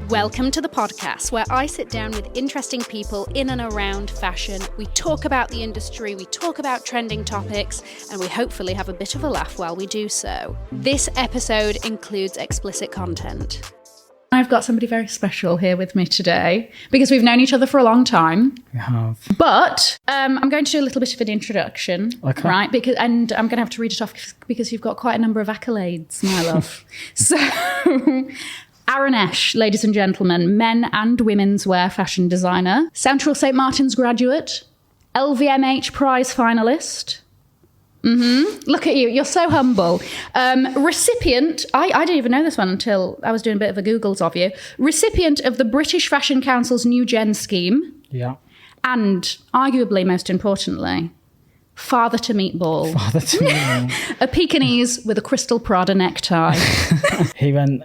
Welcome to the podcast where I sit down with interesting people in and around fashion. We talk about the industry, we talk about trending topics, and we hopefully have a bit of a laugh while we do so. This episode includes explicit content. I've got somebody very special here with me today because we've known each other for a long time. We have. But I'm going to do a little bit of an introduction, okay. Right? And I'm going to have to read it off because you've got quite a number of accolades, my love. So... Aaron Esh, ladies and gentlemen, men and women's wear fashion designer, Central St. Martin's graduate, LVMH prize finalist. Look at you, you're so humble. Recipient, I didn't even know this one until I was doing a bit of a Googles of you. Recipient of the British Fashion Council's NEWGEN scheme. Yeah. And arguably, most importantly, father to meatball. Father to meatball. A Pekingese with a crystal Prada necktie. He went...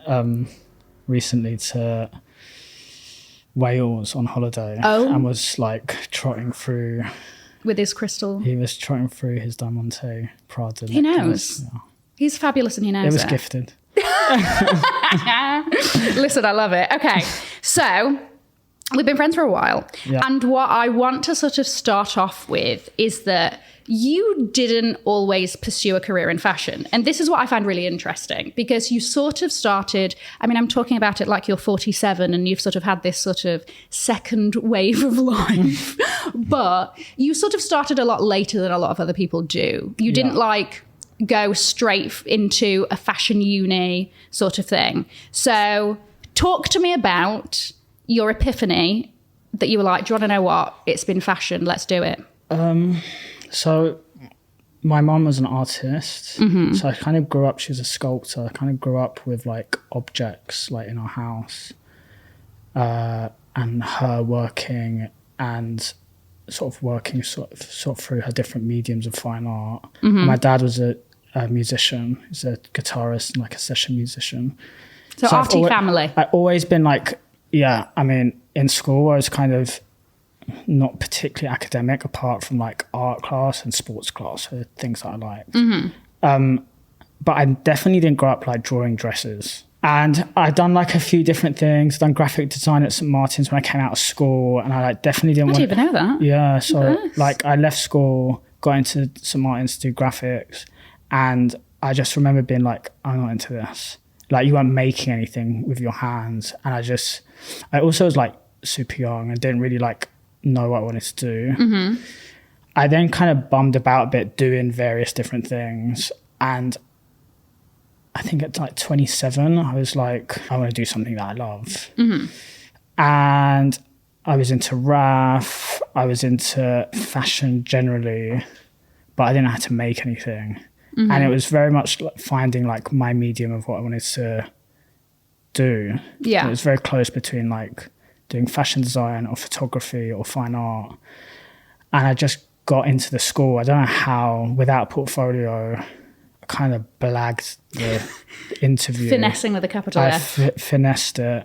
recently to Wales on holiday and was like trotting through with his crystal. He was trotting through his Diamante Prada. He knows. Yeah. He's fabulous and he knows it. Was gifted. Listen, I love it. Okay, so we've been friends for a while. Yeah. And what I want to sort of start off with is that you didn't always pursue a career in fashion. And this is what I find really interesting because you sort of started, I mean, I'm talking about it like you're 47 and you've sort of had this sort of second wave of life. But you sort of started a lot later than a lot of other people do. You didn't like go straight into a fashion uni sort of thing. So talk to me about your epiphany that you were like, do you want to know what? It's been fashion. Let's do it. So my mum was an artist. So I kind of grew up, she was a sculptor. I kind of grew up with like objects like in our house and her working and sort of working sort of through her different mediums of fine art. My dad was a musician. He's a guitarist and like a session musician. So arty family. I've always been like, yeah, I mean, in school I was kind of not particularly academic apart from like art class and sports class, so things that I liked. But I definitely didn't grow up like drawing dresses. And I'd done like a few different things, done graphic design at St. Martin's when I came out of school, and I like definitely didn't I didn't even know that. Yeah, so like I left school, got into St. Martin's to do graphics, and I just remember being like, I'm not into this. Like you weren't making anything with your hands. And I also was like super young and didn't really like know what I wanted to do. I then kind of bummed about a bit doing various different things, and I think at like 27 I was like, I want to do something that I love. And I was into RAF, I was into fashion generally, but I didn't know how to make anything. And it was very much like finding like my medium of what I wanted to do. It was very close between like doing fashion design or photography or fine art. And I just got into the school, I don't know how, without a portfolio, I kind of blagged the interview. Finessing with a capital F. I finessed it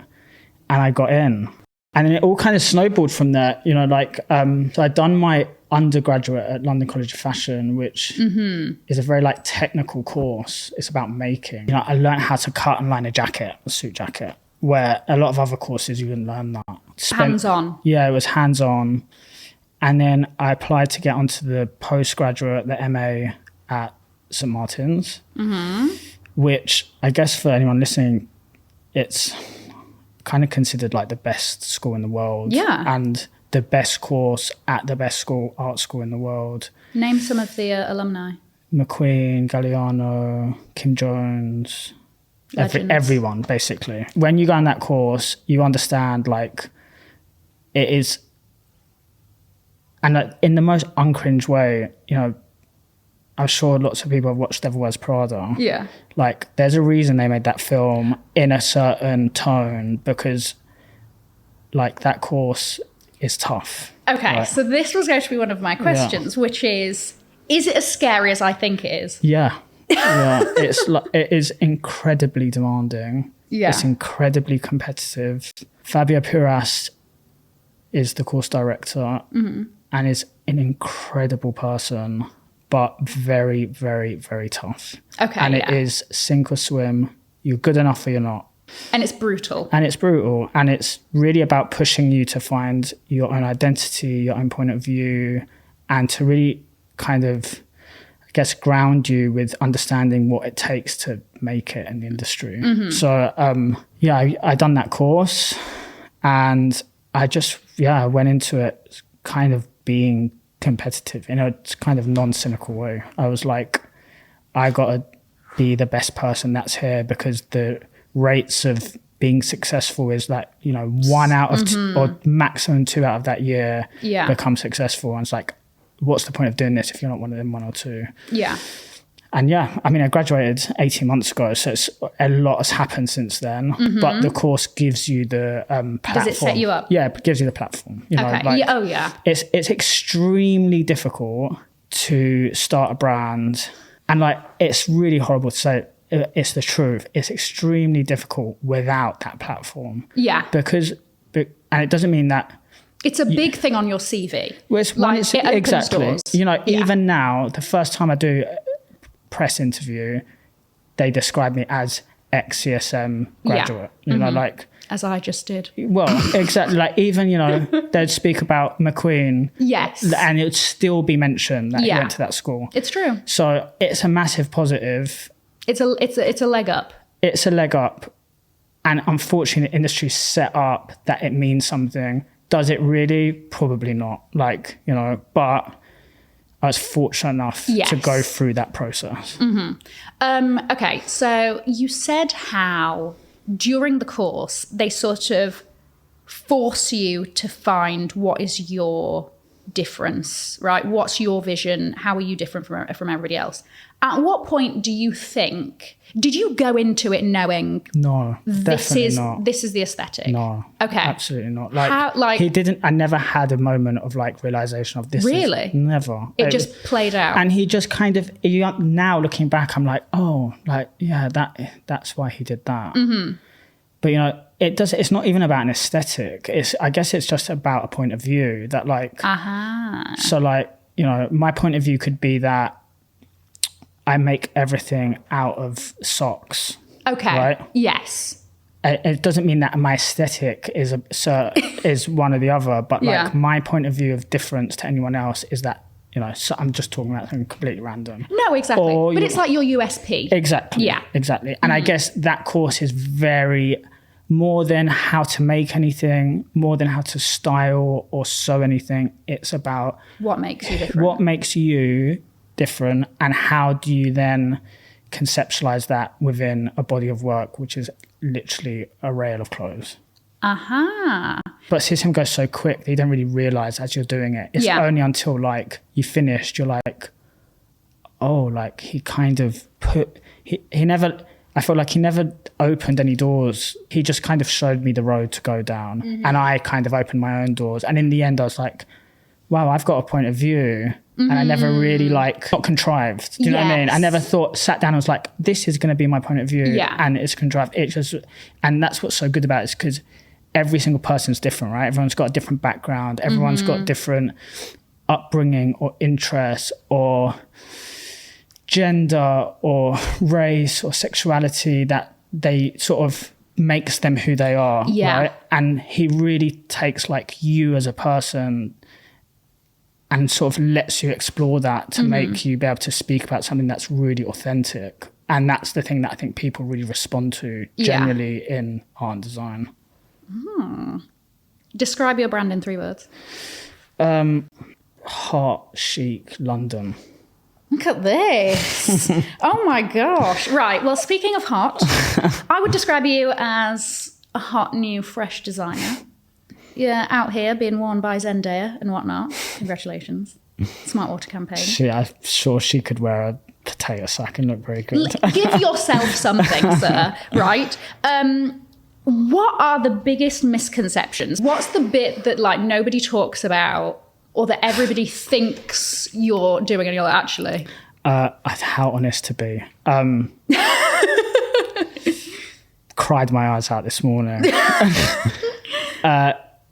and I got in. And then it all kind of snowballed from there, you know, like, so I'd done my undergraduate at London College of Fashion, which is a very like technical course. It's about making. You know, I learned how to cut and line a suit jacket, where a lot of other courses you wouldn't learn that. Hands-on. Yeah, it was hands-on. And then I applied to get onto the postgraduate, the MA at St. Martin's, which I guess for anyone listening, it's kind of considered like the best school in the world. Yeah. And the best course at the best art school in the world. Name some of the alumni. McQueen, Galliano, Kim Jones, everyone basically. When you go on that course, you understand like it is, and in the most uncringe way, you know, I'm sure lots of people have watched Devil Wears Prada. Yeah. Like there's a reason they made that film in a certain tone, because like that course is tough. Okay, right? So this was going to be one of my questions, which is it as scary as I think it is? Yeah. It's like, it is incredibly demanding. Yeah. It's incredibly competitive. Fabio Puras is the course director and is an incredible person, but very, very, very tough. Okay. And it is sink or swim. you're good enough or you're not. And it's brutal. And it's really about pushing you to find your own identity, your own point of view, and to really kind of, I guess, ground you with understanding what it takes to make it in the industry. So I done that course, and I just I went into it kind of being competitive in a kind of non-cynical way. I was like, I got to be the best person that's here, because the rates of being successful is that, 1 out of or maximum 2 out of that year become successful. And it's like, what's the point of doing this if you're not one of them 1 or 2? Yeah. And I graduated 18 months ago, so a lot has happened since then. But the course gives you the platform. Does it set you up? Yeah, it gives you the platform. Okay. It's extremely difficult to start a brand, and it's really horrible to say. It's the truth. It's extremely difficult without that platform. Yeah. And it doesn't mean that. It's a big thing on your CV. Well, it opens exactly. Doors. Even now, the first time I do press interview, they describe me as ex-CSM graduate. As I just did. Well, exactly. They'd speak about McQueen. Yes. And it would still be mentioned that he went to that school. It's true. So it's a massive positive. It's a leg up. It's a leg up. And unfortunately, the industry's set up that it means something. Does it really? Probably not. But I was fortunate enough to go through that process. Okay, so you said how during the course they sort of force you to find what is your difference, right? What's your vision? How are you different from everybody else? At what point do you think, did you go into it knowing no, definitely not. This is the aesthetic? No. Okay. Absolutely not. I never had a moment of realization of this. Really? Never. It just played out. And he just kind of, now looking back, I'm like, that's why he did that. But it's not even about an aesthetic. I guess it's just about a point of view that so my point of view could be that I make everything out of socks. Okay. Right? Yes. It doesn't mean that my aesthetic is one or the other, but my point of view of difference to anyone else is that, so I'm just talking about something completely random. No, exactly. But it's like your USP. Exactly. Yeah. Exactly. And I guess that course is very more than how to make anything, more than how to style or sew anything. It's about what makes you different. What makes you different, and how do you then conceptualize that within a body of work, which is literally a rail of clothes. But CSM goes so quick that you don't really realize as you're doing it. It's only until you finished, you're like, he kind of I feel like he never opened any doors. He just kind of showed me the road to go down, and I kind of opened my own doors. And in the end, I was like, wow, I've got a point of view. And I never really not contrived. Do you know what I mean? I never sat down and was like, this is going to be my point of view. Yeah. And it's contrived. And that's what's so good about it, is because every single person's different, right? Everyone's got a different background. Everyone's got different upbringing or interests or gender or race or sexuality that they sort of makes them who they are. Yeah. Right? And he really takes you as a person and sort of lets you explore that to make you be able to speak about something that's really authentic. And that's the thing that I think people really respond to generally in art and design. Describe your brand in 3 words. Hot, chic, London. Look at this. Oh my gosh. Right. Well, speaking of hot, I would describe you as a hot, new, fresh designer. You're out here being worn by Zendaya and whatnot. Congratulations. Smart water campaign. I'm sure she could wear a potato sack and look very good. Give yourself something, sir. Right? What are the biggest misconceptions? What's the bit that nobody talks about, or that everybody thinks you're doing and you're like, actually? How honest to be. Cried my eyes out this morning.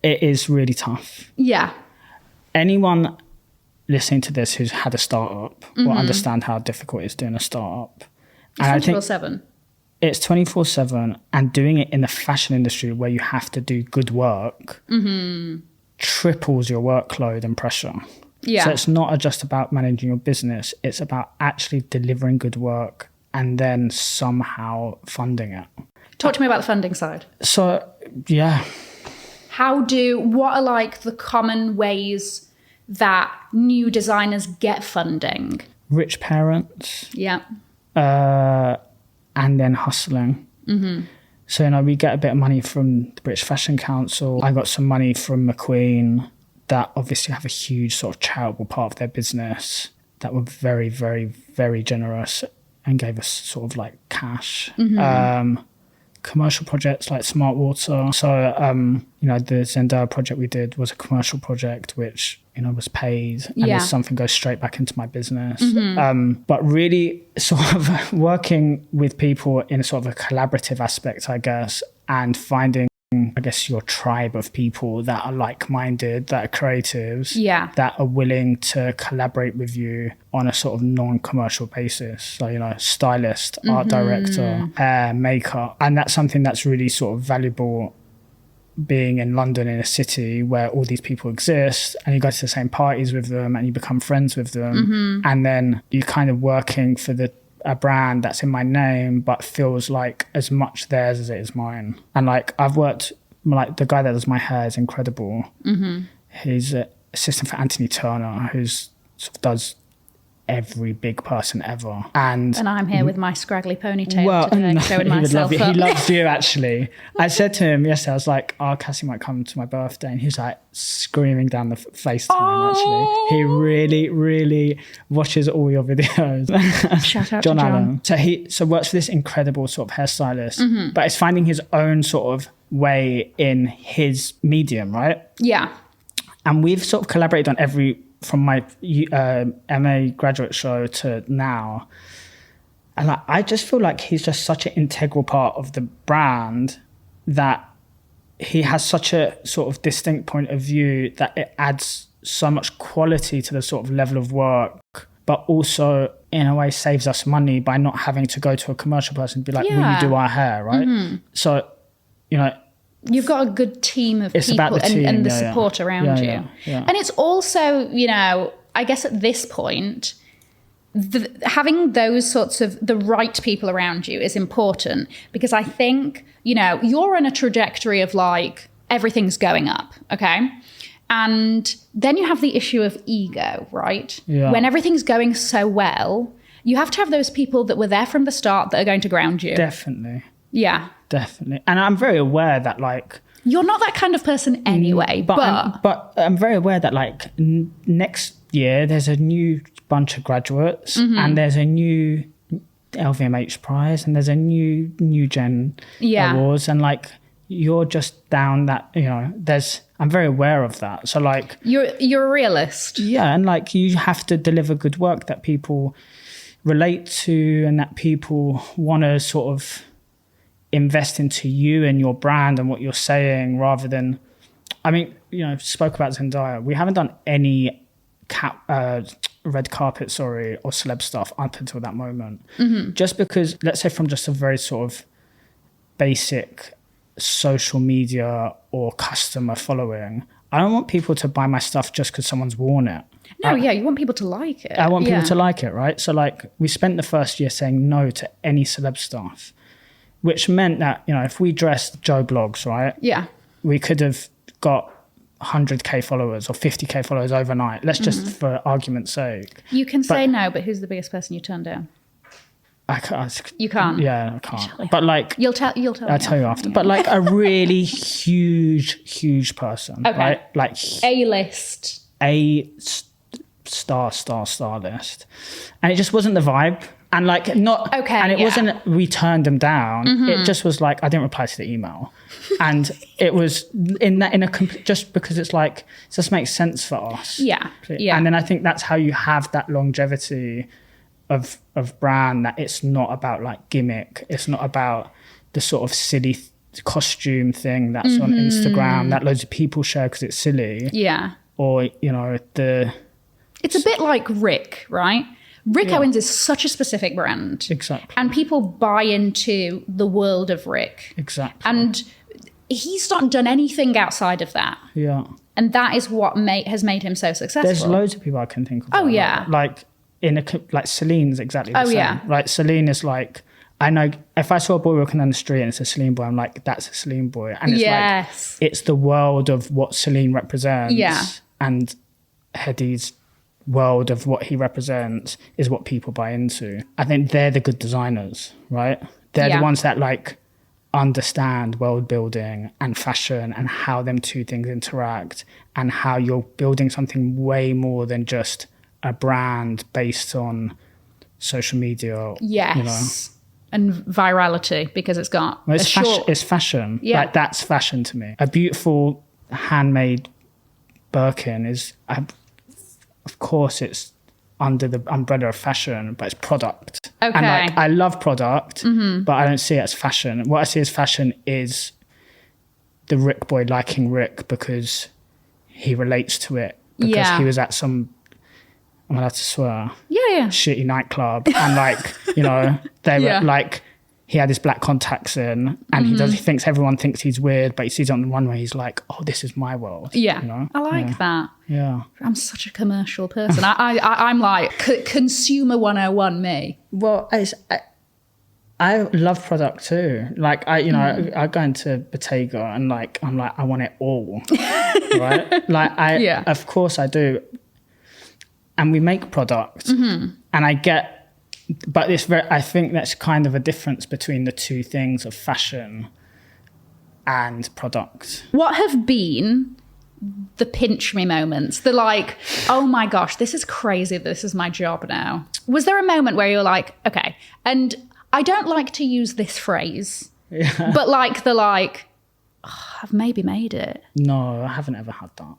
It is really tough. Yeah. Anyone listening to this who's had a startup will understand how difficult it is doing a startup. It's 24/7. it's 24/7, and doing it in the fashion industry where you have to do good work triples your workload and pressure. Yeah. So it's not just about managing your business, it's about actually delivering good work and then somehow funding it. Talk to me about the funding side. So, yeah. What are like the common ways that new designers get funding? Rich parents. Yeah. And then hustling. So, we get a bit of money from the British Fashion Council. I got some money from McQueen that obviously have a huge sort of charitable part of their business that were very, very, very generous and gave us sort of like cash. Commercial projects like Smart Water. So, the Zendaya project we did was a commercial project which, was paid, and it's something goes straight back into my business. But really sort of working with people in a sort of a collaborative aspect, I guess, and finding, I guess, your tribe of people that are like-minded, that are creatives, that are willing to collaborate with you on a sort of non-commercial basis. So, stylist, art director, hair, makeup. And that's something that's really sort of valuable being in London, in a city where all these people exist, and you go to the same parties with them and you become friends with them. And then you're kind of working for a brand that's in my name but feels like as much theirs as it is mine. And like I've worked, like the guy that does my hair is incredible. He's an assistant for Anthony Turner, who's sort of does every big person ever. And I'm here with my scraggly ponytail today, showing myself up. He loves you, actually. I said to him yesterday, I was like, Cassie might come to my birthday, and he was like screaming down the FaceTime. Actually, he really, really watches all your videos. Shout out John to John. Allen. So he works for this incredible sort of hairstylist, but it's finding his own sort of way in his medium, right? Yeah. And we've sort of collaborated on from my MA graduate show to now. And I just feel like he's just such an integral part of the brand that he has such a sort of distinct point of view that it adds so much quality to the sort of level of work, but also in a way saves us money by not having to go to a commercial person and be like, will you do our hair, right? So, you've got a good team of people and the support around you. And it's also, I guess at this point, having those sorts of the right people around you is important, because I think, you're on a trajectory of like everything's going up, okay? And then you have the issue of ego, right? Yeah. When everything's going so well, you have to have those people that were there from the start that are going to ground you. Definitely. Yeah. Definitely. And I'm very aware that like... You're not that kind of person anyway, but I'm very aware that like next year there's a new bunch of graduates and there's a new LVMH prize and there's a new NEWGEN awards, and like you're just down that, I'm very aware of that. So like... You're a realist. Yeah, and like you have to deliver good work that people relate to and that people want to sort of invest into you and your brand and what you're saying, rather than, spoke about Zendaya. We haven't done any red carpet, or celeb stuff up until that moment. Just because, let's say from just a very sort of basic social media or customer following, I don't want people to buy my stuff just because someone's worn it. No, you want people to like it. I want people to like it, right? So like we spent the first year saying no to any celeb stuff, which meant that, if we dressed Joe Blogs, right? Yeah. We could have got 100k followers or 50k followers overnight. Let's just, for argument's sake. You can say no, but who's the biggest person you turned down? I can't. You can't? Yeah, I can't. But like... You'll tell me. I'll tell you after. Yeah. But like a really huge person, right? Like... A-list. Star list. And it just wasn't the vibe. And like not... Okay, and it wasn't we turned them down. It just was like, I didn't reply to the email. And it was just because it's like, it just makes sense for us. Yeah. And then I think that's how you have that longevity of brand, that it's not about like gimmick. It's not about the sort of silly costume thing that's on Instagram that loads of people share because it's silly. Yeah. Or, it's a bit like Rick, right? Rick Owens is such a specific brand. Exactly. And people buy into the world of Rick. Exactly. And he's not done anything outside of that. Yeah. And that is what has made him so successful. There's loads of people I can think of. Oh, yeah. Like Celine's exactly the same. Yeah. Like Celine is like, I know if I saw a boy walking down the street and it's a Celine boy, I'm like, that's a Celine boy. And it's like, it's the world of what Celine represents. Yeah. And Hedi's world of what he represents is what people buy into. I think they're the good designers, right? They're the ones that like understand world building and fashion and how them two things interact and how you're building something way more than just a brand based on social media. Yes. You know? And virality, because it's got it's fashion. Yeah. Like that's fashion to me. A beautiful handmade Birkin is, of course, it's under the umbrella of fashion, but it's product. Okay. And like, I love product, but I don't see it as fashion. What I see as fashion is the Rick boy liking Rick because he relates to it. Because he was at some, I'm allowed to swear, shitty nightclub. And like, you know, they were like, he had his black contacts in and he thinks everyone thinks he's weird, but he sees it on the runway, he's like, oh, this is my world. Yeah. You know? I like that. Yeah. I'm such a commercial person. I'm like consumer 101 me. Well, I love product too. Like I go into Bottega and like, I'm like, I want it all. Right? Like of course I do. And we make product and I get, but I think that's kind of a difference between the two things of fashion and product. What have been the pinch me moments? The like, oh my gosh, this is crazy. This is my job now. Was there a moment where you're like, okay, and I don't like to use this phrase, but like I've maybe made it. No, I haven't ever had that.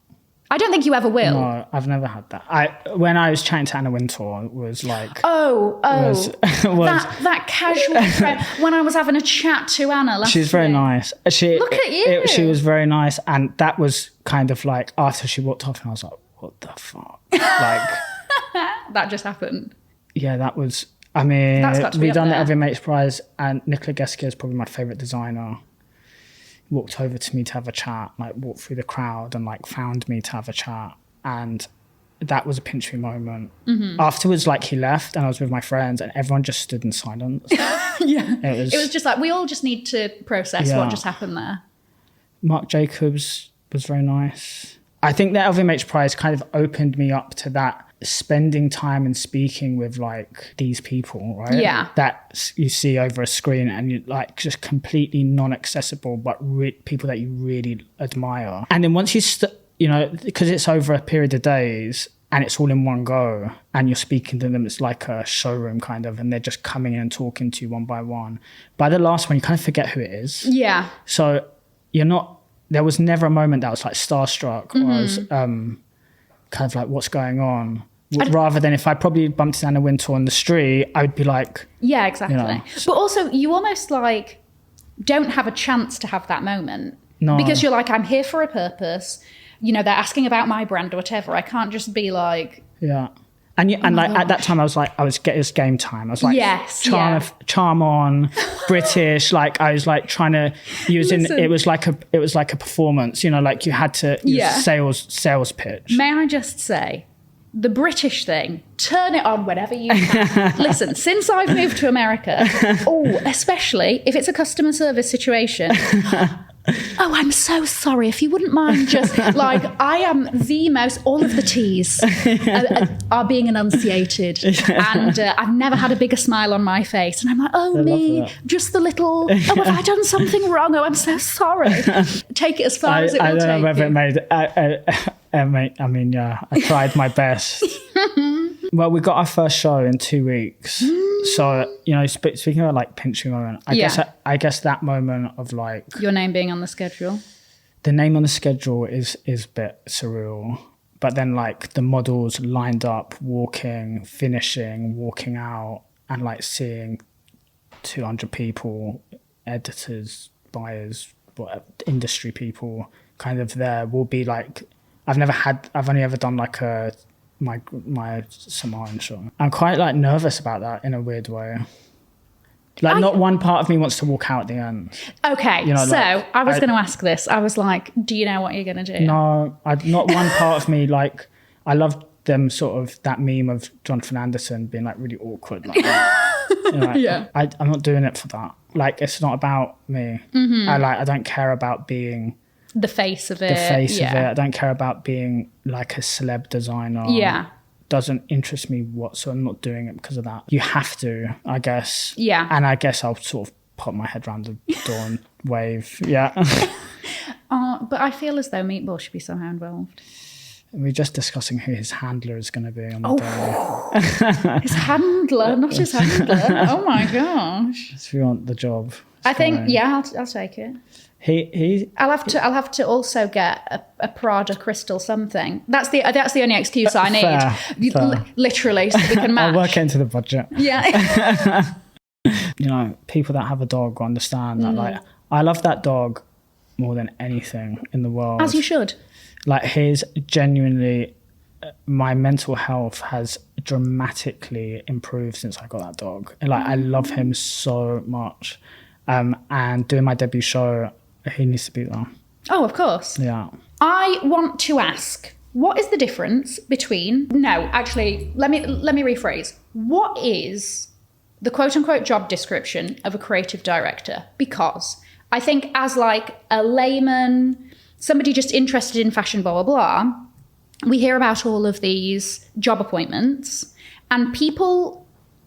I don't think you ever will. No, I've never had that. When I was chatting to Anna Wintour, it was like... that casual friend. When I was having a chat to Anna last She's very nice. Look at you. She was very nice. And that was kind of like, after she walked off, and I was like, what the fuck? Like... That just happened. Yeah, that was... I mean, we've done the there. LVMH prize, and Nicola Geskia is probably my favourite designer. Walked over to me to have a chat, like walked through the crowd and like found me to have a chat, and that was a pinch me moment. Afterwards, like he left and I was with my friends and everyone just stood in silence. It was just like, we all just need to process what just happened there. Marc Jacobs was very nice. I think the LVMH prize kind of opened me up to that, spending time and speaking with like these people, right? Yeah. That you see over a screen and you like just completely non-accessible, but people that you really admire. And then once you know, because it's over a period of days and it's all in one go and you're speaking to them, it's like a showroom kind of, and they're just coming in and talking to you one by one. By the last one, you kind of forget who it is. Yeah. So there was never a moment that was like starstruck or I was kind of like, what's going on? Rather than if I probably bumped into Anna Wintour on the street, I would be like... Yeah, exactly. You know, but also, you almost like don't have a chance to have that moment. No. Because you're like, I'm here for a purpose. You know, they're asking about my brand or whatever. I can't just be like... Yeah. And like at that time, it was game time. I was like, charm on, British. Like I was like trying to use it was like a performance. You know, like you had to use sales pitch. May I just say, the British thing, turn it on whenever you can. Listen, since I've moved to America, especially if it's a customer service situation. Oh, I'm so sorry. If you wouldn't mind just like, I am the most, all of the T's are being enunciated. And I've never had a bigger smile on my face. And I'm like, just the little, have I done something wrong? Oh, I'm so sorry. Take it as far as it will take you. I don't know whether it made, I mean, I tried my best. Well, we got our first show in 2 weeks. So, you know, speaking about like pinching moment, I guess that moment of like... Your name being on the schedule? The name on the schedule is a bit surreal. But then like the models lined up, walking, finishing, walking out, and like seeing 200 people, editors, buyers, industry people kind of there will be like... I've only ever done like a my Samoan show. I'm quite like nervous about that in a weird way. Like not one part of me wants to walk out at the end. Okay, You know, so like, I was going to ask this. I was like, do you know what you're going to do? No, not one part of me. Like, I love them sort of that meme of Jonathan Anderson being like really awkward. Like, you know, like, Yeah. I'm not doing it for that. Like, it's not about me. I don't care about being The face of it. the face of it. I don't care about being like a celeb designer. Yeah. Doesn't interest me whatsoever. I'm not doing it because of that. You have to, I guess. Yeah. And I guess I'll sort of pop my head around the door and wave. Yeah. But I feel as though Meatball should be somehow involved. We're just discussing who his handler is going to be on the day. His handler, not his handler. Oh my gosh. If you want the job. I think, I'll take it. He I'll have to also get a Prada crystal something. That's the only excuse I need. Fair. Literally, so we can match. I'll work into the budget. Yeah. You know, people that have a dog understand that. Like, I love that dog more than anything in the world. As you should. Like, his genuinely, my mental health has dramatically improved since I got that dog. Like, I love him so much. And doing my debut show, he needs to be there. Oh, of course. Yeah. I want to ask, what is the difference between... No, actually, let me rephrase. What is the quote-unquote job description of a creative director? Because I think as like a layman, somebody just interested in fashion, blah, blah, blah, we hear about all of these job appointments and people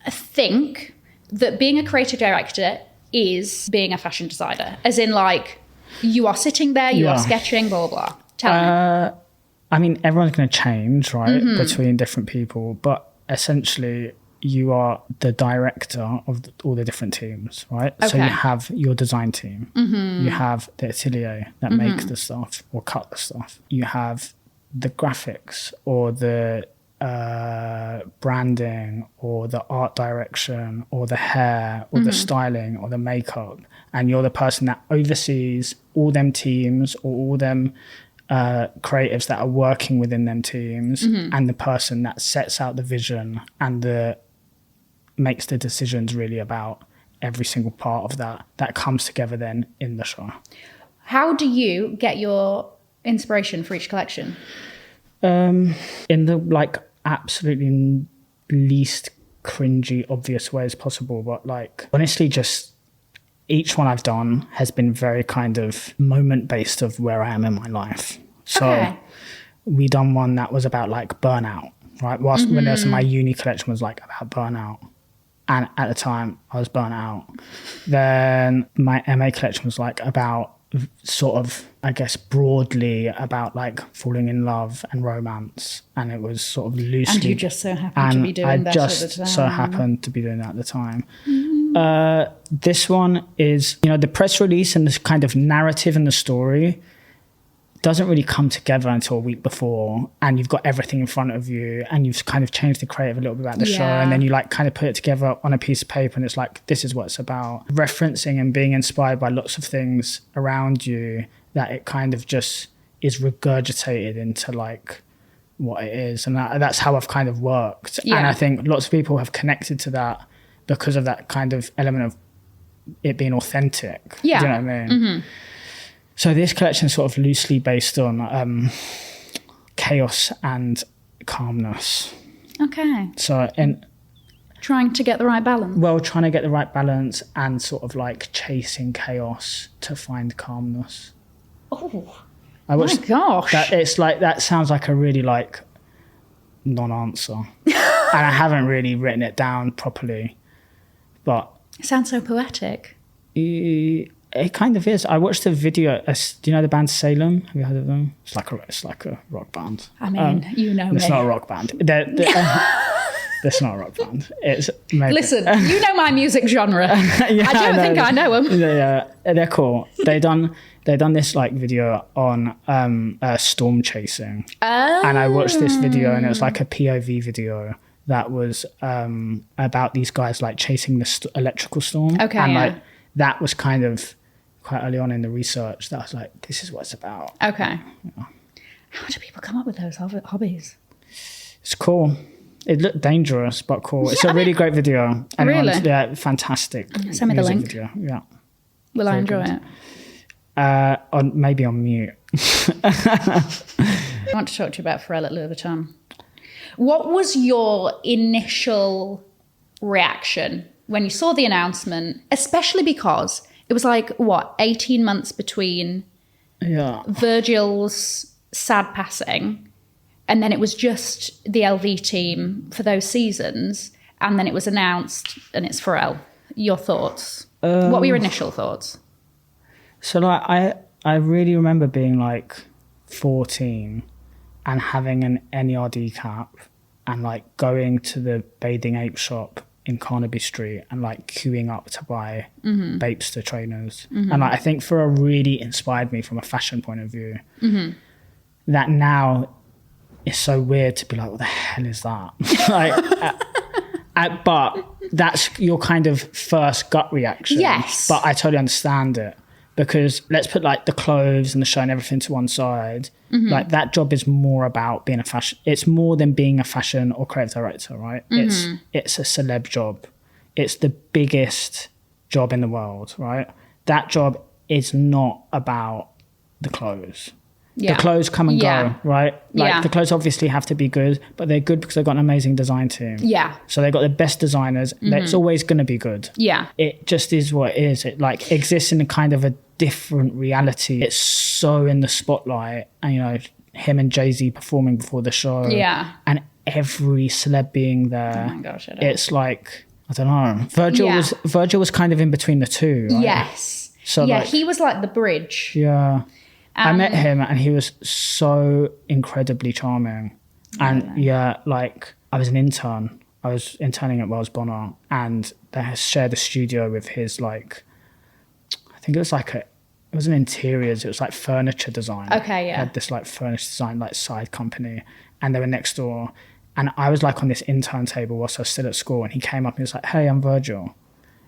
think that being a creative director is being a fashion designer, as in like you are sitting there, you are sketching, blah, blah, blah. Tell me. I mean, everyone's going to change, right, between different people, but essentially you are the director of all the different teams, right? Okay. So you have your design team, you have the atelier that makes the stuff or cut the stuff, you have the graphics or the branding or the art direction or the hair or the styling or the makeup, and you're the person that oversees all them teams or all them creatives that are working within them teams, and the person that sets out the vision and makes the decisions really about every single part of that comes together then in the show. How do you get your inspiration for each collection? In the like absolutely least cringy obvious way as possible, but like honestly just each one I've done has been very kind of moment based of where I am in my life. So we done one that was about like burnout, right? Whilst when there's my uni collection was like about burnout, and at the time I was burnt out. Then my MA collection was like about sort of, I guess, broadly about like falling in love and romance, and it was sort of loosely. And you just so happened to be doing that at the time. I just so happened to be doing that at the time. This one is, you know, the press release and this kind of narrative and the story doesn't really come together until a week before, and you've got everything in front of you and you've kind of changed the creative a little bit about the show, and then you like kind of put it together on a piece of paper and it's like, this is what it's about. Referencing and being inspired by lots of things around you, that it kind of just is regurgitated into like what it is, and that's how I've kind of worked. And I think lots of people have connected to that because of that kind of element of it being authentic. Do you know what I mean? So this collection is sort of loosely based on chaos and calmness. Okay. So trying to get the right balance. Well, trying to get the right balance and sort of like chasing chaos to find calmness. Oh, my gosh. It's like, that sounds like a really like non-answer. And I haven't really written it down properly, but... It sounds so poetic. It kind of is. I watched a video. Do you know the band Salem? Have you heard of them? It's like a rock band. I mean, you know me. It's not a rock band. It's not a rock band. It's maybe. Listen, you know my music genre. I don't think I know them. Yeah, they're cool. They done this like video on storm chasing. Oh. And I watched this video and it was like a POV video that was about these guys like chasing the electrical storm. Okay. And like that was kind of quite early on in the research that I was like, this is what it's about. Okay. Yeah. How do people come up with those hobbies? It's cool. It looked dangerous, but cool. It's a really great video. Really? Yeah, fantastic. Send me the link. Video. Yeah. Will I enjoy it? Maybe on mute. I want to talk to you about Pharrell at Louis Vuitton. What was your initial reaction when you saw the announcement, especially because it was like, 18 months between Virgil's sad passing, and then it was just the LV team for those seasons, and then it was announced and it's Pharrell. Your thoughts? What were your initial thoughts? So like I really remember being like 14 and having an NERD cap and like going to the Bathing Ape shop in Carnaby Street and like queuing up to buy Bapester trainers. And like, I think Pharrell really inspired me from a fashion point of view. That now it's so weird to be like, what the hell is that? Like, but that's your kind of first gut reaction. Yes. But I totally understand it. Because let's put like the clothes and the show and everything to one side. Like that job is more about being a fashion. It's more than being a fashion or creative director, right? It's a celeb job. It's the biggest job in the world, right? That job is not about the clothes. The clothes come and go, right? Like the clothes obviously have to be good, but they're good because they've got an amazing design team. So they've got the best designers. It's always going to be good. It just is what it is. It like exists in a kind of a different reality. It's so in the spotlight, and you know, him and Jay-Z performing before the show. And every celeb being there. Oh my gosh, it's like, I don't know. Virgil was kind of in between the two, right? Yes. So like, he was like the bridge. Yeah. I met him and he was so incredibly charming. And like I was an intern. I was interning at Wells Bonner, and they shared a studio with his like, I think it was like it wasn't interiors, it was like furniture design. Okay, Had this like furniture design like side company, and they were next door. And I was like on this intern table whilst I was still at school, and he came up and he was like, "Hey, I'm Virgil."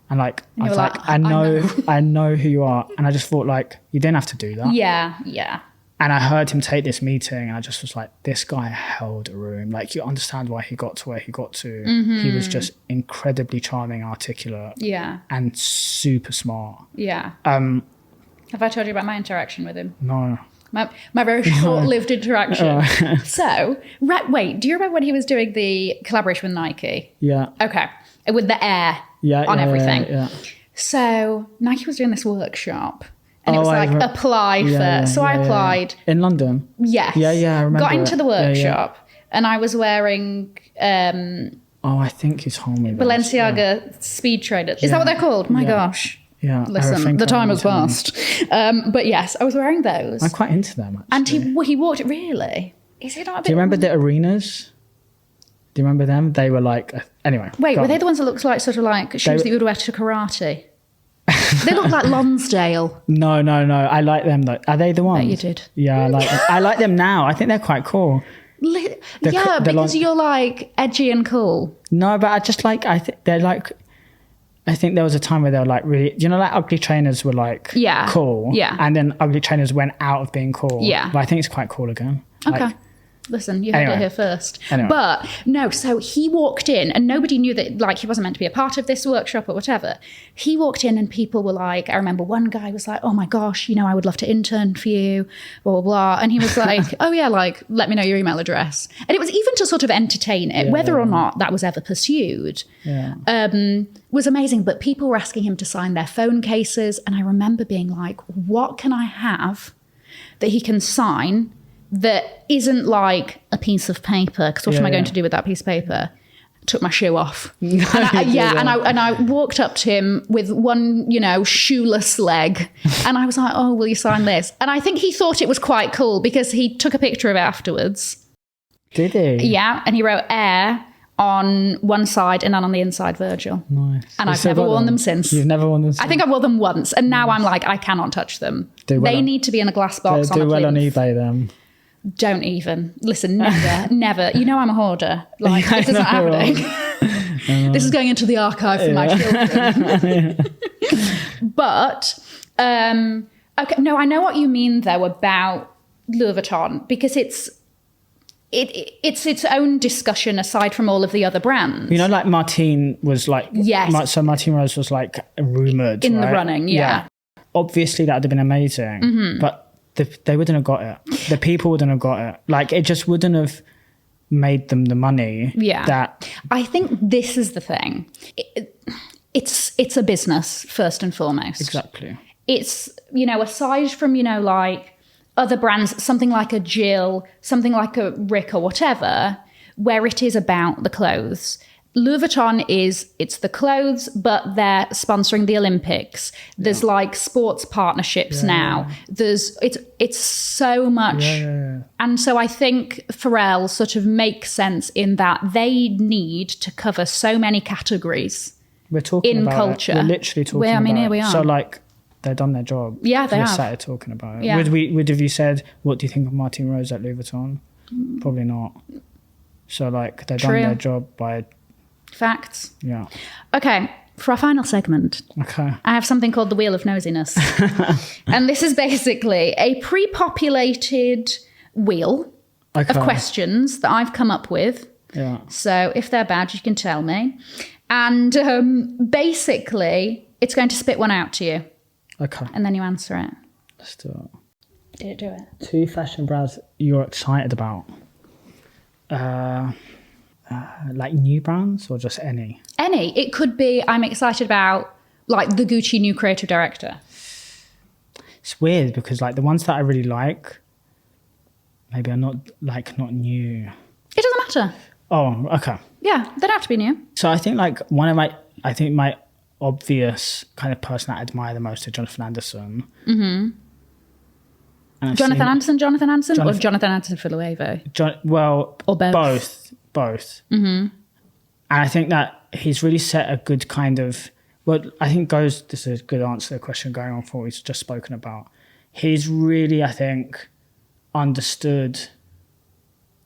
And like, I was like, I know who you are. And I just thought like, you didn't have to do that. Yeah. And I heard him take this meeting, and I just was like, this guy held a room. Like, you understand why he got to where he got to. He was just incredibly charming, articulate. And super smart. Have I told you about my interaction with him? No. My very short-lived interaction. So, wait, do you remember when he was doing the collaboration with Nike? Yeah. Okay. With the air on everything. Yeah. So Nike was doing this workshop, and it was like apply for. So I applied in London. Yes. Yeah. I remember. Got into the workshop, and I was wearing. I think you told me. Balenciaga speed trainers. Is that what they're called? My gosh. Yeah. Listen, the time has passed. But yes, I was wearing those. I'm quite into them. Actually. And he walked. Really? Is it not a bit? Do you remember the arenas? Do you remember them? They were like, anyway. Wait, were they the ones that looked like sort of like shoes that you would wear to karate? They look like Lonsdale. No. I like them though. Are they the ones? You did. Yeah, I like them. I like them now. I think they're quite cool. Because you're like edgy and cool. No, but I just like, I think there was a time where they were like really, you know, like ugly trainers were like cool. Yeah. And then ugly trainers went out of being cool. Yeah. But I think it's quite cool again. Okay. Like, listen, you heard it here first. Anyway. But no, so he walked in and nobody knew that, like, he wasn't meant to be a part of this workshop or whatever. He walked in and people were like, I remember one guy was like, oh my gosh, you know, I would love to intern for you, blah, blah, blah. And he was like, oh yeah, like, let me know your email address. And it was even to sort of entertain it, whether or not that was ever pursued, was amazing. But people were asking him to sign their phone cases. And I remember being like, what can I have that he can sign that isn't like a piece of paper? Because what am I going to do with that piece of paper? Took my shoe off. And I walked up to him with one, you know, shoeless leg. And I was like, oh, will you sign this? And I think he thought it was quite cool because he took a picture of it afterwards. Did he? Yeah. And he wrote Air on one side and then on the inside Virgil. Nice. And I've never worn them since. You've never worn them since? I think I wore them once. And now I'm like, I cannot touch them. They need to be in a glass box on a Do well on plinth. eBay then. Don't even. Listen, never. You know I'm a hoarder. Like, this isn't happening. This is going into the archive for my children. But, okay, no, I know what you mean, though, about Louis Vuitton, because it's it's its own discussion aside from all of the other brands. You know, like Martine was like... Yes. So Martine Rose was like rumoured, in right? the running, yeah. Obviously, that would have been amazing. But they wouldn't have got it. The people wouldn't have got it. Like, it just wouldn't have made them the money that... I think this is the thing. It's a business, first and foremost. Exactly. It's, you know, aside from, you know, like other brands, something like a Jill, something like a Rick or whatever, where it is about the clothes. Louis Vuitton it's the clothes, but they're sponsoring the Olympics. There's like sports partnerships now. It's so much. And so I think Pharrell sort of makes sense in that they need to cover so many categories. We're talking in about culture. It. We're literally talking about here we are. So like, they've done their job. Yeah, they have. We started talking about it. Yeah. Would have you said, what do you think of Martine Rose at Louis Vuitton? Probably not. So like, they've done their job by... Facts. Yeah. Okay, for our final segment, I have something called the Wheel of Nosiness. And this is basically a pre-populated wheel of questions that I've come up with. Yeah. So if they're bad, you can tell me. And basically, it's going to spit one out to you. Okay. And then you answer it. Let's do it. Did it do it? 2 fashion brands you're excited about. Like new brands or just any? Any. It could be, I'm excited about like the Gucci new creative director. It's weird because like the ones that I really like, maybe are not new. It doesn't matter. Oh, okay. Yeah, they don't have to be new. So I think like my obvious kind of person that I admire the most is Jonathan Anderson. Jonathan Anderson or Jonathan Anderson for Louis Well, or both. Both. And I think that he's really set a good kind of, this is a good answer to the question going on for what we've just spoken about. He's really, I think, understood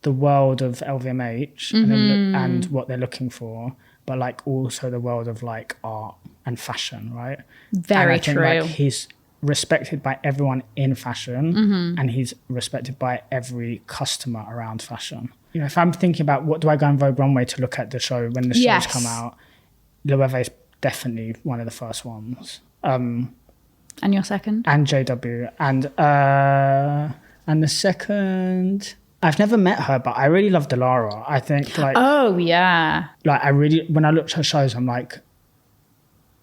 the world of LVMH and what they're looking for, but like also the world of like art and fashion, right? Very true. Like, he's respected by everyone in fashion and he's respected by every customer around fashion. You know, if I'm thinking about what do I go on Vogue Runway to look at the show when the shows come out, Loewe is definitely one of the first ones. And your second? And JW. And the second, I've never met her, but I really love Delara. I think like... Oh, yeah. Like when I looked at her shows, I'm like,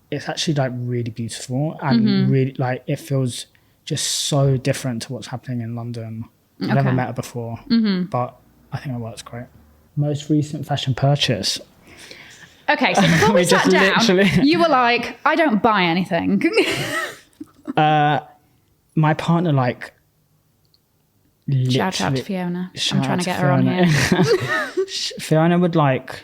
it's actually like really beautiful and really like it feels just so different to what's happening in London. I've never met her before, but I think it works great. Most recent fashion purchase. Okay, so before we sat down, you were like, I don't buy anything. My partner like... Shout out to Fiona. I'm trying to get her on here. Fiona would like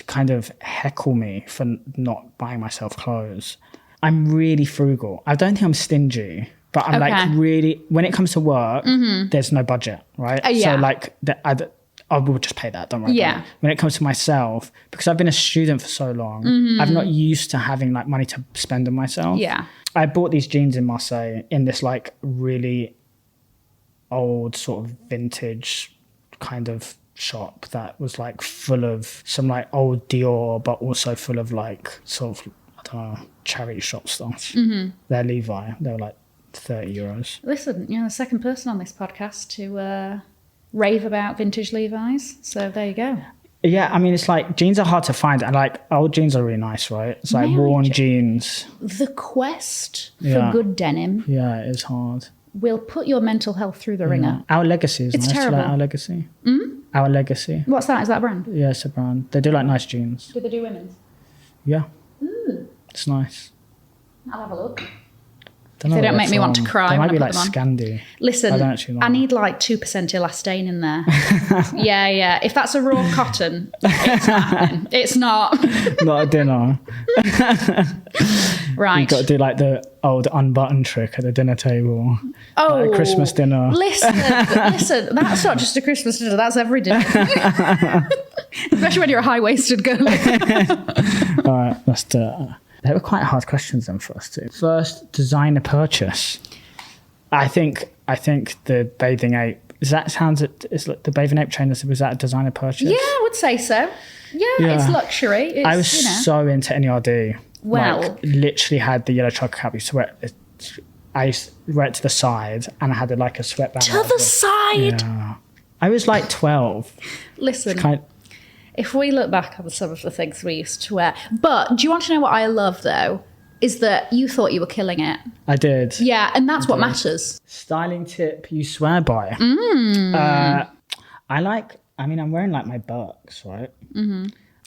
kind of heckle me for not buying myself clothes. I'm really frugal. I don't think I'm stingy, but I'm like really, when it comes to work, there's no budget, right? So like I will just pay that, don't worry about it. When it comes to myself, because I've been a student for so long, I'm not used to having like money to spend on myself. Yeah. I bought these jeans in Marseille in this like really old sort of vintage kind of shop that was like full of some like old Dior, but also full of like sort of, I don't know, charity shop stuff. They're Levi. They were like €30. Listen, you're the second person on this podcast to rave about vintage Levi's. So there you go. Yeah, I mean, it's like jeans are hard to find, and like old jeans are really nice, right? It's like worn jeans. The quest for good denim. Yeah, it is hard. Will put your mental health through the ringer. Our Legacy is it's nice. Terrible. Like Our Legacy. Our Legacy. What's that? Is that a brand? Yeah, it's a brand. They do like nice jeans. Do they do women's? Yeah. It's nice. I'll have a look. If they don't make me want to cry. They when might be I put like them on. Scandi. Listen, I need like 2% elastane in there. yeah. If that's a raw cotton, it's not happening. It's not. Not a dinner. Right. You've got to do like the old unbutton trick at the dinner table. Oh. Like a Christmas dinner. Listen, that's not just a Christmas dinner, that's every dinner. Especially when you're a high-waisted girl. All right, let's do it. They were quite hard questions then for us too. First, designer purchase. I think the Bathing Ape Is that it's like the Bathing Ape trainers, was that a designer purchase? Yeah, I would say so. Yeah, it's luxury. It's, I was so into NERD. Well, like, literally had the yellow trucker cap. I used to wear it to the side, and I had like a sweatband. To the side. Yeah. I was like 12. Listen, if we look back on some of the things we used to wear, but do you want to know what I love though? Is that you thought you were killing it. I did. Yeah, and that's what matters. Styling tip you swear by. I'm wearing like my Birks, right? Mm-hmm.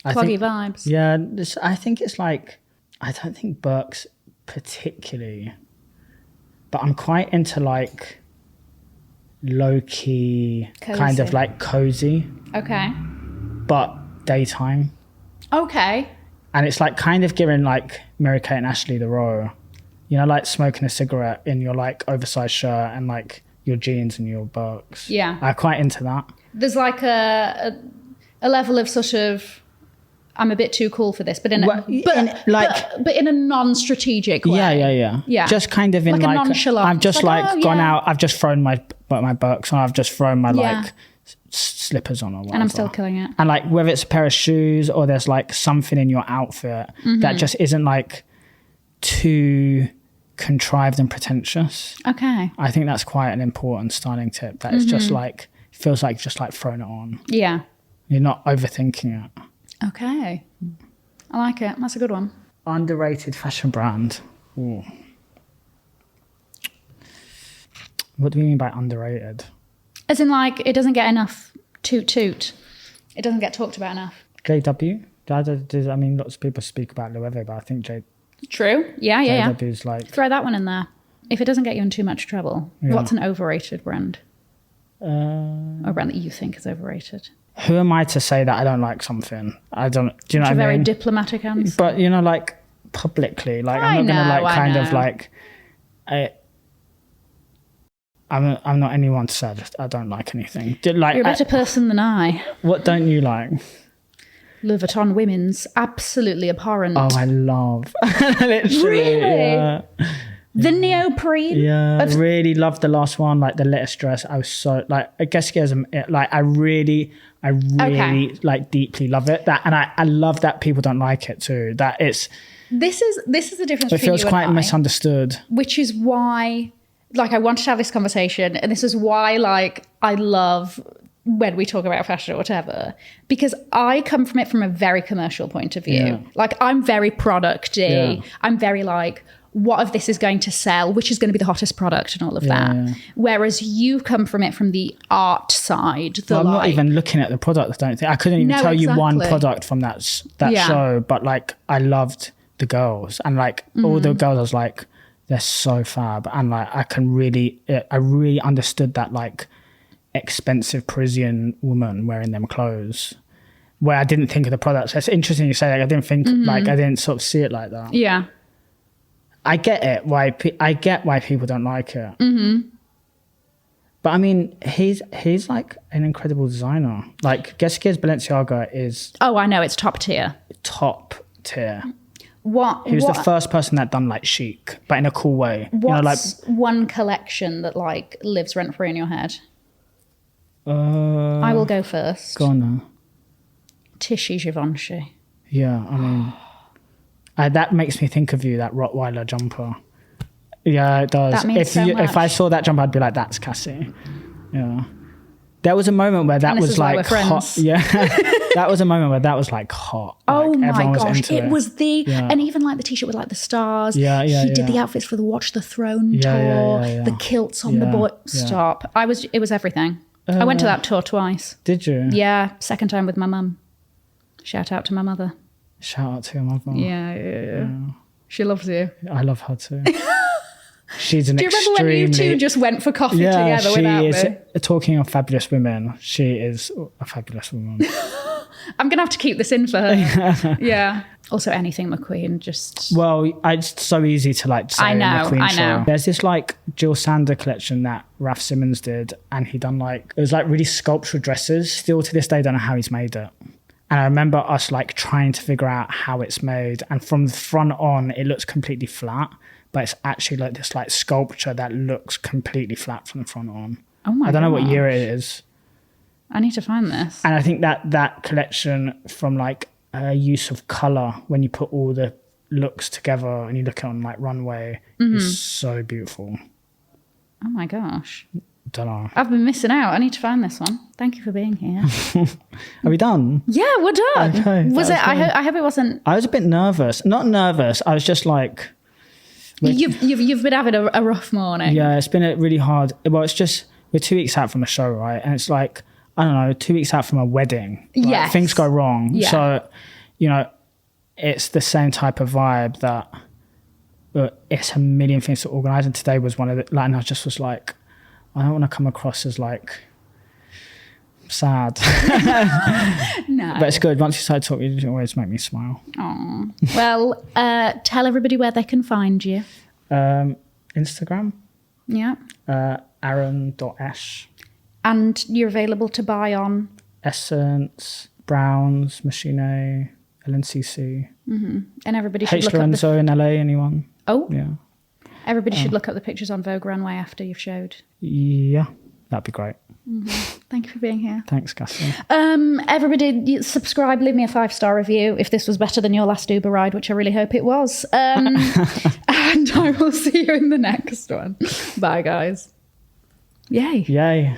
Cloggy vibes. Yeah, I think it's like, I don't think Birks particularly, but I'm quite into like low-key, kind of like cozy. Okay. But daytime. Okay. And it's like kind of giving like Mary-Kate and Ashley the row. You know, like smoking a cigarette in your like oversized shirt and like your jeans and your Birks. Yeah. I'm quite into that. There's like a level of sort of, I'm a bit too cool for this, but in a non-strategic way. Yeah. Just kind of in like a nonchalant. I've just gone out, I've just thrown my Birks on, I've just thrown my like slippers on or whatever. And I'm still killing it. And like whether it's a pair of shoes or there's like something in your outfit that just isn't like too contrived and pretentious. Okay. I think that's quite an important styling tip, that it's just like, feels like just like throwing it on. Yeah. You're not overthinking it. Okay. I like it. That's a good one. Underrated fashion brand. Ooh. What do we mean by underrated? As in like, it doesn't get enough toot. It doesn't get talked about enough. JW? I mean, lots of people speak about Loewe, but I think True. Yeah. JW's like... Throw that one in there. If it doesn't get you in too much trouble. Yeah. What's an overrated brand? A brand that you think is overrated? Who am I to say that I don't like something? I don't... Do you know what I mean? Very diplomatic answer. But, you know, like, publicly. Like, I'm not going to, like, kind of, like... I'm not anyone to say I don't like anything. Like, you're a better person than I. What don't you like? Louis Vuitton women's, absolutely abhorrent. Oh, I love. Literally. Really? Yeah. The neoprene? Yeah, I really loved the last one, like the lettuce dress. I was so, like, I guess like, I really like deeply love it. And I love that people don't like it too. That it's... This is the difference between you and I. It feels quite misunderstood. Which is why... Like, I wanted to have this conversation, and this is why, like, I love when we talk about fashion or whatever, because I come from it from a very commercial point of view. Yeah. Like, I'm very product-y. Yeah. I'm very, like, what of this is going to sell, which is going to be the hottest product and all of that. Yeah. Whereas you come from it from the art side. I'm not even looking at the product, I don't think. I couldn't even tell you one product from that show, but, like, I loved the girls. And, like, all the girls, I was like... They're so fab, and like I really understood that like expensive Parisian woman wearing them clothes, where I didn't think of the products. It's interesting you say that. I didn't think like I didn't sort of see it like that. Yeah, I get it. I get why people don't like it. But I mean, he's like an incredible designer. Like Guess Balenciaga is. Oh, I know, it's top tier. Top tier. He was the first person that done like chic, but in a cool way. What's one collection that like lives rent free in your head? I will go first. Go on now. Tishy Givenchy. Yeah, I mean, that makes me think of you. That Rottweiler jumper. Yeah, it does. That means so much. If I saw that jumper, I'd be like, "That's Cassie." Yeah. There was a moment where that was like hot. Yeah. That was a moment where that was like hot. Oh like, my gosh. It was and even like the t-shirt with like the stars. Yeah. He did the outfits for the Watch the Throne tour, the kilts on the boy. Stop. It was everything. I went to that tour twice. Did you? Yeah. Second time with my mum. Shout out to my mother. Shout out to your mother. Yeah. She loves you. I love her too. She's an extremely... Do you remember when you two just went for coffee together without me? Talking of fabulous women, she is a fabulous woman. I'm going to have to keep this in for her. Yeah. Also, anything McQueen, just... Well, it's so easy to like say McQueen show. There's this like Jill Sander collection that Raf Simons did, and he done like... It was like really sculptural dresses. Still to this day, don't know how he's made it. And I remember us like trying to figure out how it's made. And from the front on, it looks completely flat. But it's actually like this like sculpture that looks completely flat from the front on. Oh my I don't know what year gosh. it is. I need to find this. And I think that collection from like use of color when you put all the looks together and you look on like runway is so beautiful. Oh my gosh. Don't know. I've been missing out. I need to find this one. Thank you for being here. Are we done? Yeah, we're done. Okay, was it? that was I hope it wasn't. I was a bit nervous. Not nervous. I was just like, You've been having a rough morning. yeah, it's been a really hard. Well, it's just we're 2 weeks out from a show, right? And it's like, I don't know, 2 weeks out from a wedding. Right? Yes. Things go wrong. Yeah. So, you know, it's the same type of vibe that it's a million things to organize. And today was one of the, like, and I just was like, I don't want to come across as like sad. No. But it's good. Once you start talking, you always make me smile. Aw. Well, tell everybody where they can find you. Instagram, Yeah. Aaron.Esh. And you're available to buy on. Essence, Browns, Machine, LNCC. And everybody should H. look up Lorenzo in LA, anyone? Oh, Yeah. everybody should look up the pictures on Vogue Runway after you've showed. Yeah, that'd be great. Thank you for being here. Thanks, Cassie. Everybody subscribe, leave me a 5-star review if this was better than your last Uber ride, which I really hope it was. And I will see you in the next one. Bye, guys. Yay. Yay.